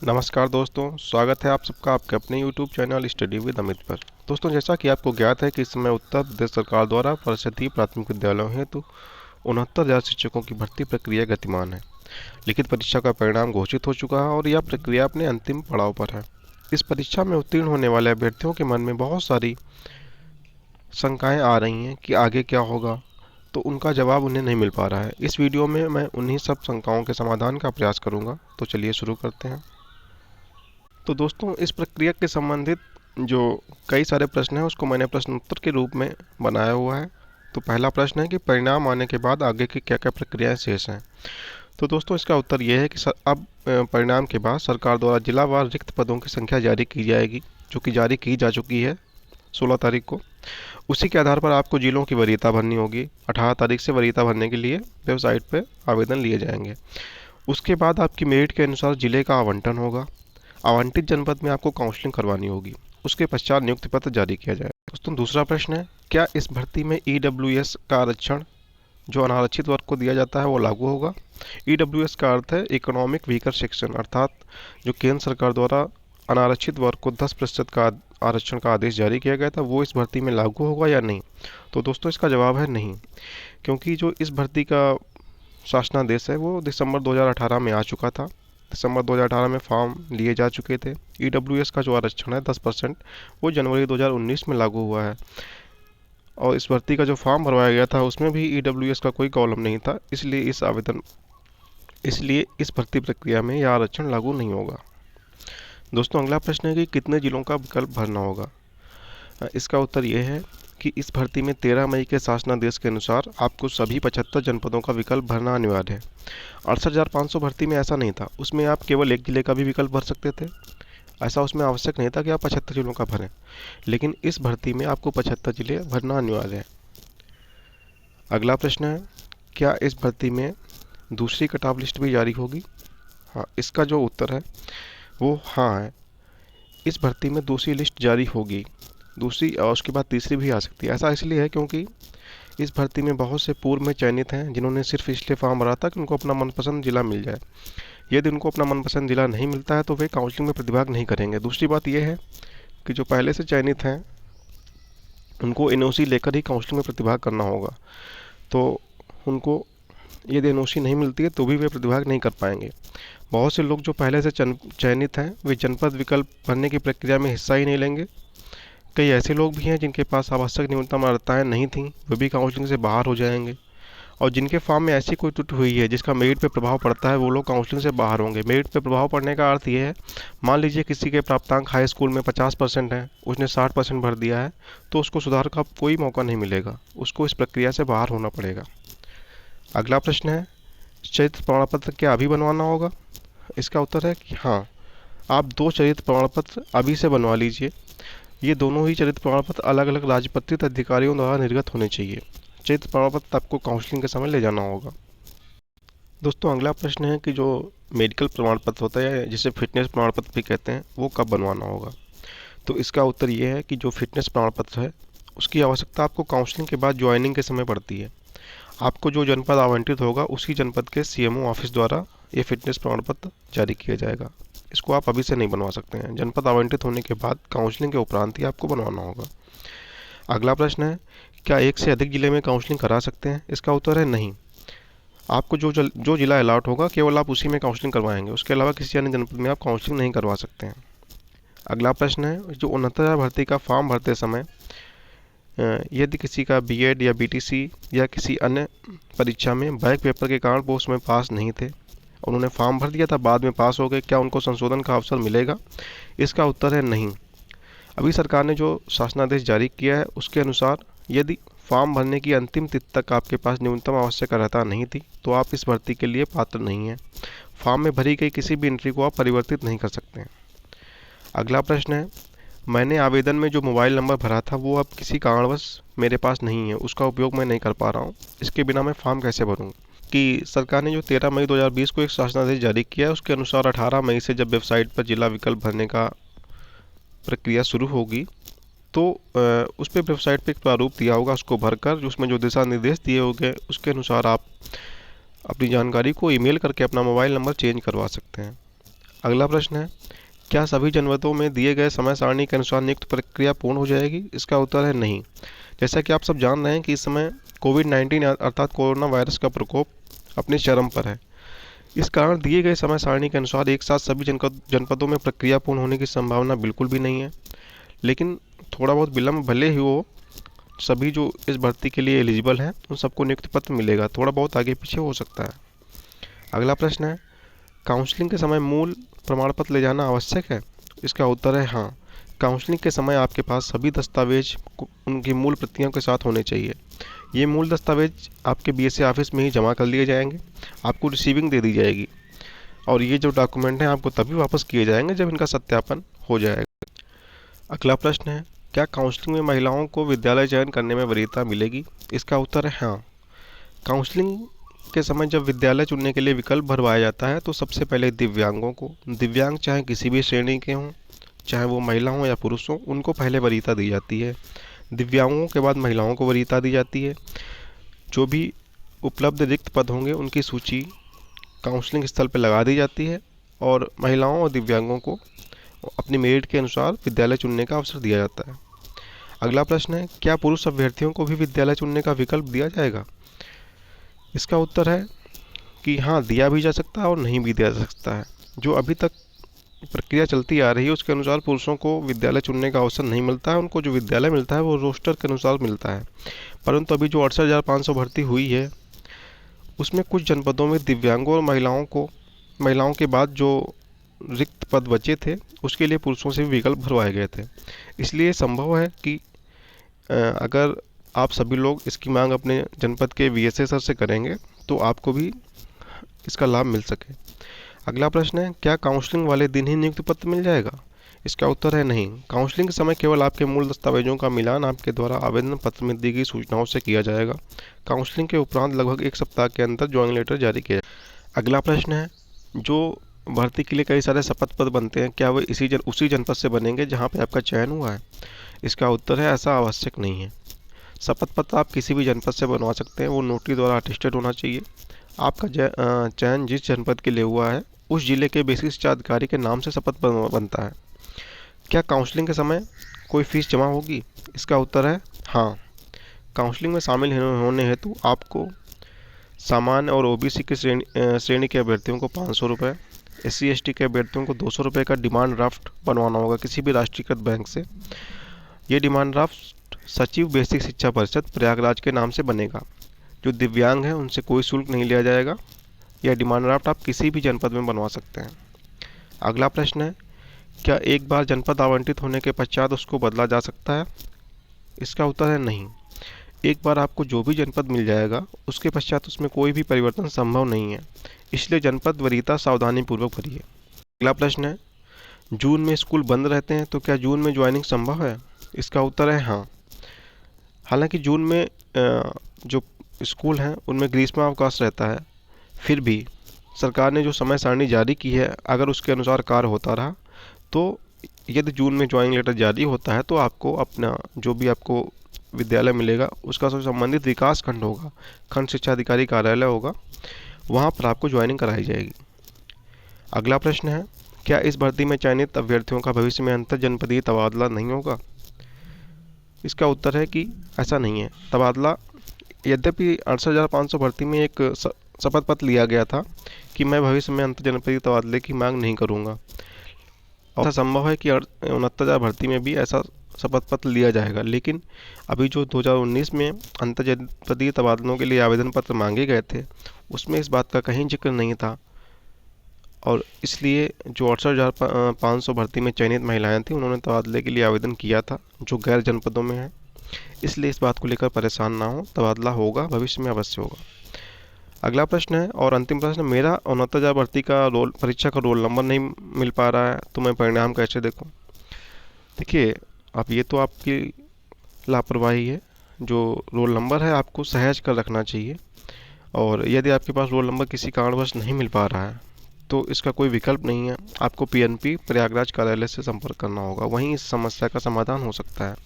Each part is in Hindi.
नमस्कार दोस्तों, स्वागत है आप सबका आपके अपने YouTube channel study with Amit पर। दोस्तों, जैसा कि आपको ज्ञात है कि इस समय उत्तर प्रदेश सरकार द्वारा परिषदीय प्राथमिक विद्यालयों हेतु 69,000 शिक्षकों की भर्ती प्रक्रिया गतिमान है। लिखित परीक्षा का परिणाम घोषित हो चुका है और यह प्रक्रिया अपने अंतिम पड़ाव पर है। इस परीक्षा में उत्तीर्ण होने वाले अभ्यर्थियों के मन में बहुत सारी शंकाएं आ रही हैं कि आगे क्या होगा, तो उनका जवाब उन्हें नहीं मिल पा रहा है। इस वीडियो में मैं उन्हीं सब शंकाओं के समाधान का प्रयास करूंगा। तो चलिए शुरू करते हैं। तो दोस्तों, इस प्रक्रिया के संबंधित जो कई सारे प्रश्न हैं उसको मैंने प्रश्न उत्तर के रूप में बनाया हुआ है। तो पहला प्रश्न है कि परिणाम आने के बाद आगे की क्या क्या प्रक्रियाएं शेष हैं। तो दोस्तों, इसका उत्तर यह है कि अब परिणाम के बाद सरकार द्वारा जिलावार रिक्त पदों की संख्या जारी की जाएगी, जो कि जारी की जा चुकी है 16 तारीख को। उसी के आधार पर आपको जिलों की वरीयता भरनी होगी। 18 तारीख से वरीयता भरने के लिए वेबसाइट पर आवेदन लिए जाएंगे। उसके बाद आपकी मेरिट के अनुसार जिले का आवंटन होगा। आवंटित जनपद में आपको काउंसलिंग करवानी होगी। उसके पश्चात नियुक्ति पत्र जारी किया जाए। दोस्तों, दूसरा प्रश्न है, क्या इस भर्ती में ईडब्ल्यूएस का आरक्षण जो अनारक्षित वर्ग को दिया जाता है वो लागू होगा। ईडब्ल्यूएस का अर्थ है इकोनॉमिक वीकर सेक्शन, अर्थात जो केंद्र सरकार द्वारा अनारक्षित वर्ग को 10% का आरक्षण का आदेश जारी किया गया था, वो इस भर्ती में लागू होगा या नहीं। तो दोस्तों, इसका जवाब है नहीं, क्योंकि जो इस भर्ती का शासनादेश है वो दिसंबर 2018 में आ चुका था। दिसंबर 2018 में फॉर्म लिए जा चुके थे। ईडब्ल्यूएस का जो आरक्षण है 10%, वो जनवरी 2019 में लागू हुआ है। और इस भर्ती का जो फॉर्म भरवाया गया था उसमें भी ईडब्ल्यूएस का कोई कॉलम नहीं था, इसलिए इस भर्ती प्रक्रिया में यह आरक्षण लागू नहीं होगा। दोस्तों, अगला प्रश्न है कि कितने जिलों का विकल्प भरना होगा। इसका उत्तर यह है कि इस भर्ती में 13 मई के शासनादेश के अनुसार आपको सभी 75 जनपदों का विकल्प भरना अनिवार्य है। 68,500 भर्ती में ऐसा नहीं था, उसमें आप केवल एक जिले का भी विकल्प भर सकते थे। ऐसा उसमें आवश्यक नहीं था कि आप 75 जिलों का भरें, लेकिन इस भर्ती में आपको 75 जिले भरना अनिवार्य है। अगला प्रश्न है, क्या इस भर्ती में दूसरी कट ऑफ लिस्ट भी जारी होगी। हाँ, इसका जो उत्तर है वो हाँ है। इस भर्ती में दूसरी लिस्ट जारी होगी। दूसरी और उसके बाद तीसरी भी आ सकती है। ऐसा इसलिए है क्योंकि इस भर्ती में बहुत से पूर्व में चयनित हैं जिन्होंने सिर्फ इसलिए फॉर्म भरा था कि उनको अपना मनपसंद जिला मिल जाए। यदि उनको अपना मनपसंद जिला नहीं मिलता है तो वे काउंसलिंग में प्रतिभाग नहीं करेंगे। दूसरी बात यह है कि जो पहले से चयनित हैं उनको एनओसी लेकर ही काउंसलिंग में प्रतिभाग करना होगा। तो उनको यदि एनओसी नहीं मिलती है तो भी वे प्रतिभाग नहीं कर पाएंगे। बहुत से लोग जो पहले से चयनित हैं वे जनपद विकल्प भरने की प्रक्रिया में हिस्सा ही नहीं लेंगे। कई ऐसे लोग भी हैं जिनके पास आवश्यक न्यूनतम अर्हताएँ नहीं थीं, वे भी काउंसलिंग से बाहर हो जाएंगे। और जिनके फॉर्म में ऐसी कोई त्रुटि हुई है जिसका मेरिट पे प्रभाव पड़ता है, वो लोग काउंसलिंग से बाहर होंगे। मेरिट पे प्रभाव पड़ने का अर्थ ये है, मान लीजिए किसी के प्राप्तांक हाई स्कूल में 50% हैं, उसने 60% भर दिया है, तो उसको सुधार का कोई मौका नहीं मिलेगा, उसको इस प्रक्रिया से बाहर होना पड़ेगा। अगला प्रश्न है, चरित्र प्रमाण पत्र क्या अभी बनवाना होगा। इसका उत्तर है कि हाँ, आप 2 चरित्र प्रमाण पत्र अभी से बनवा लीजिए। ये दोनों ही चरित्र प्रमाण पत्र अलग अलग राजपत्रित अधिकारियों द्वारा निर्गत होने चाहिए। चरित्र प्रमाण पत्र आपको काउंसलिंग के समय ले जाना होगा। दोस्तों, अगला प्रश्न है कि जो मेडिकल प्रमाण पत्र होता है, जिसे फिटनेस प्रमाण पत्र भी कहते हैं, वो कब बनवाना होगा। तो इसका उत्तर ये है कि जो फिटनेस प्रमाण पत्र है उसकी आवश्यकता आपको काउंसलिंग के बाद ज्वाइनिंग के समय पड़ती है। आपको जो जनपद आवंटित होगा उसी जनपद के सीएमओ ऑफिस द्वारा ये फिटनेस प्रमाण पत्र जारी किया जाएगा। इसको आप अभी से नहीं बनवा सकते हैं। जनपद आवंटित होने के बाद काउंसलिंग के उपरांत ही आपको बनवाना होगा। अगला प्रश्न है, क्या एक से अधिक जिले में काउंसलिंग करा सकते हैं। इसका उत्तर है नहीं। आपको जो जिला अलॉट होगा केवल आप उसी में काउंसलिंग करवाएंगे, उसके अलावा किसी अन्य जनपद में आप काउंसलिंग नहीं करवा सकते हैं। अगला प्रश्न है, जो 69,000 भर्ती का फॉर्म भरते समय यदि किसी का बीएड या बीटीसी या किसी अन्य परीक्षा में बैक पेपर के कारण वो उसमें पास नहीं थे, उन्होंने फॉर्म भर दिया था, बाद में पास हो गए, क्या उनको संशोधन का अवसर मिलेगा। इसका उत्तर है नहीं। अभी सरकार ने जो शासनादेश जारी किया है उसके अनुसार यदि फॉर्म भरने की अंतिम तिथि तक आपके पास न्यूनतम आवश्यक अर्हता नहीं थी तो आप इस भर्ती के लिए पात्र नहीं हैं। फॉर्म में भरी गई किसी भी एंट्री को आप परिवर्तित नहीं कर सकते हैं। अगला प्रश्न है, मैंने आवेदन में जो मोबाइल नंबर भरा था वो अब किसी कारणवश मेरे पास नहीं है, उसका उपयोग मैं नहीं कर पा रहा हूँ, इसके बिना मैं फॉर्म कैसे भरूँ। कि सरकार ने जो 13 मई 2020 को एक शासनादेश जारी किया है उसके अनुसार 18 मई से जब वेबसाइट पर जिला विकल्प भरने का प्रक्रिया शुरू होगी तो उस पर वेबसाइट पे एक प्रारूप दिया होगा, उसको भरकर उसमें जो दिशा निर्देश दिए होंगे उसके अनुसार आप अपनी जानकारी को ईमेल करके अपना मोबाइल नंबर चेंज करवा सकते हैं। अगला प्रश्न है, क्या सभी जनपदों में दिए गए समय सारणी के अनुसार नियुक्त प्रक्रिया पूर्ण हो जाएगी? इसका उत्तर है नहीं। जैसा कि आप सब जान रहे हैं कि इस समय कोविड-19 अर्थात कोरोना वायरस का प्रकोप अपनी चरम पर है। इस कारण दिए गए समय सारणी के अनुसार एक साथ सभी जनपदों में प्रक्रिया पूर्ण होने की संभावना बिल्कुल भी नहीं है। लेकिन थोड़ा बहुत विलम्ब भले ही हो, सभी जो इस भर्ती के लिए एलिजिबल हैं उन सबको नियुक्ति पत्र मिलेगा। थोड़ा बहुत आगे पीछे हो सकता है। अगला प्रश्न है, काउंसलिंग के समय मूल प्रमाण पत्र ले जाना आवश्यक है? इसका उत्तर है हाँ। काउंसलिंग के समय आपके पास सभी दस्तावेज उनकी मूल प्रतियों के साथ होने चाहिए। ये मूल दस्तावेज आपके बीएसए ऑफिस में ही जमा कर लिए जाएंगे, आपको रिसीविंग दे दी जाएगी और ये जो डॉक्यूमेंट हैं आपको तभी वापस किए जाएंगे जब इनका सत्यापन हो जाएगा। अगला प्रश्न है, क्या काउंसलिंग में महिलाओं को विद्यालय चयन करने में वरीयता मिलेगी? इसका उत्तर है हाँ। काउंसलिंग के समय जब विद्यालय चुनने के लिए विकल्प भरवाया जाता है तो सबसे पहले दिव्यांगों को, दिव्यांग चाहे किसी भी श्रेणी के हों, चाहे वो महिला हों या पुरुष हों, उनको पहले वरीयता दी जाती है। दिव्यांगों के बाद महिलाओं को वरीयता दी जाती है। जो भी उपलब्ध रिक्त पद होंगे उनकी सूची काउंसलिंग स्थल पर लगा दी जाती है और महिलाओं और दिव्यांगों को अपनी मेरिट के अनुसार विद्यालय चुनने का अवसर दिया जाता है। अगला प्रश्न है, क्या पुरुष अभ्यर्थियों को भी विद्यालय चुनने का विकल्प दिया जाएगा? इसका उत्तर है कि हाँ, दिया भी जा सकता है और नहीं भी दिया जा सकता है। जो अभी तक प्रक्रिया चलती आ रही है उसके अनुसार पुरुषों को विद्यालय चुनने का अवसर नहीं मिलता है। उनको जो विद्यालय मिलता है वो रोस्टर के अनुसार मिलता है। परंतु अभी जो 68,500 भर्ती हुई है उसमें कुछ जनपदों में दिव्यांगों और महिलाओं के बाद जो रिक्त पद बचे थे उसके लिए पुरुषों से भी विकल्प भरवाए गए थे। इसलिए संभव है कि अगर आप सभी लोग इसकी मांग अपने जनपद के वीएसए सर से करेंगे तो आपको भी इसका लाभ मिल सके। अगला प्रश्न है, क्या काउंसलिंग वाले दिन ही नियुक्ति पत्र मिल जाएगा? इसका उत्तर है नहीं। काउंसलिंग के समय केवल आपके मूल दस्तावेजों का मिलान आपके द्वारा आवेदन पत्र में दी गई सूचनाओं से किया जाएगा। काउंसलिंग के उपरांत लगभग 1 सप्ताह के अंदर ज्वाइनिंग लेटर जारी किया जाएगा। अगला प्रश्न है, जो भर्ती के लिए कई सारे शपथ पत्र बनते हैं, क्या वे उसी जनपद से बनेंगे जहाँ पे आपका चयन हुआ है? इसका उत्तर है ऐसा आवश्यक नहीं है। शपथ पत्र आप किसी भी जनपद से बनवा सकते हैं, वो नोटरी द्वारा अटेस्टेड होना चाहिए। आपका चयन जिस जनपद के लिए हुआ है उस जिले के बेसिक शिक्षा अधिकारी के नाम से शपथ बनता है। क्या काउंसलिंग के समय कोई फीस जमा होगी? इसका उत्तर है हाँ। काउंसलिंग में शामिल होने हेतु आपको सामान्य और ओबीसी की श्रेणी के अभ्यर्थियों को 500 रुपये, SC/ST के अभ्यर्थियों को 200 रुपये का डिमांड ड्राफ्ट बनवाना होगा किसी भी राष्ट्रीयकृत बैंक से। ये डिमांड ड्राफ्ट सचिव बेसिक शिक्षा परिषद प्रयागराज के नाम से बनेगा। जो दिव्यांग हैं उनसे कोई शुल्क नहीं लिया जाएगा। यह डिमांड ड्राफ्ट आप किसी भी जनपद में बनवा सकते हैं। अगला प्रश्न है, क्या एक बार जनपद आवंटित होने के पश्चात उसको बदला जा सकता है? इसका उत्तर है नहीं। एक बार आपको जो भी जनपद मिल जाएगा उसके पश्चात उसमें कोई भी परिवर्तन संभव नहीं है, इसलिए जनपद वरीयता सावधानीपूर्वक भरिए। अगला प्रश्न है, जून में स्कूल बंद रहते हैं तो क्या जून में ज्वाइनिंग संभव है? इसका उत्तर है हाँ। हालांकि जून में जो स्कूल हैं उनमें ग्रीष्मावकाश रहता है, फिर भी सरकार ने जो समय सारणी जारी की है अगर उसके अनुसार कार्य होता रहा तो यदि जून में ज्वाइनिंग लेटर जारी होता है तो आपको अपना जो भी आपको विद्यालय मिलेगा उसका संबंधित विकास खंड होगा, खंड शिक्षा अधिकारी कार्यालय होगा, वहाँ पर आपको ज्वाइनिंग कराई जाएगी। अगला प्रश्न है, क्या इस भर्ती में चयनित अभ्यर्थियों का भविष्य में अंतर जनपदीय तबादला नहीं होगा? इसका उत्तर है कि ऐसा नहीं है। तबादला, यद्यपि 68,500 भर्ती में एक शपथ पत्र लिया गया था कि मैं भविष्य में अंतर जनपदीय तबादले की मांग नहीं करूंगा। ऐसा संभव है कि 69,000 भर्ती में भी ऐसा शपथ पत्र लिया जाएगा, लेकिन अभी जो 2019 में अंतर जनपदीय तबादलों के लिए आवेदन पत्र मांगे गए थे उसमें इस बात का कहीं जिक्र नहीं था और इसलिए जो 68,500 भर्ती में चयनित महिलाएं थी उन्होंने तबादले के लिए आवेदन किया था जो गैर जनपदों में है। इसलिए इस बात को लेकर परेशान ना हो, तबादला होगा, भविष्य में अवश्य होगा। अगला प्रश्न है और अंतिम प्रश्न, मेरा 69,000 भर्ती का परीक्षा का रोल नंबर नहीं मिल पा रहा है तो मैं परिणाम कैसे देखूं? देखिए, अब ये तो आपकी लापरवाही है। जो रोल नंबर है आपको सहज कर रखना चाहिए और यदि आपके पास रोल नंबर किसी कारणवश नहीं मिल पा रहा है तो इसका कोई विकल्प नहीं है। आपको PNP प्रयागराज कार्यालय से संपर्क करना होगा, वहीं इस समस्या का समाधान हो सकता है।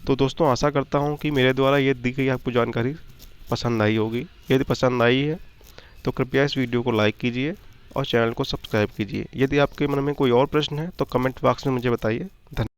तो दोस्तों, आशा करता हूँ कि मेरे द्वारा ये दी गई आपको जानकारी पसंद आई होगी। यदि पसंद आई है तो कृपया इस वीडियो को लाइक कीजिए और चैनल को सब्सक्राइब कीजिए। यदि आपके मन में कोई और प्रश्न है तो कमेंट बॉक्स में मुझे बताइए। धन्यवाद।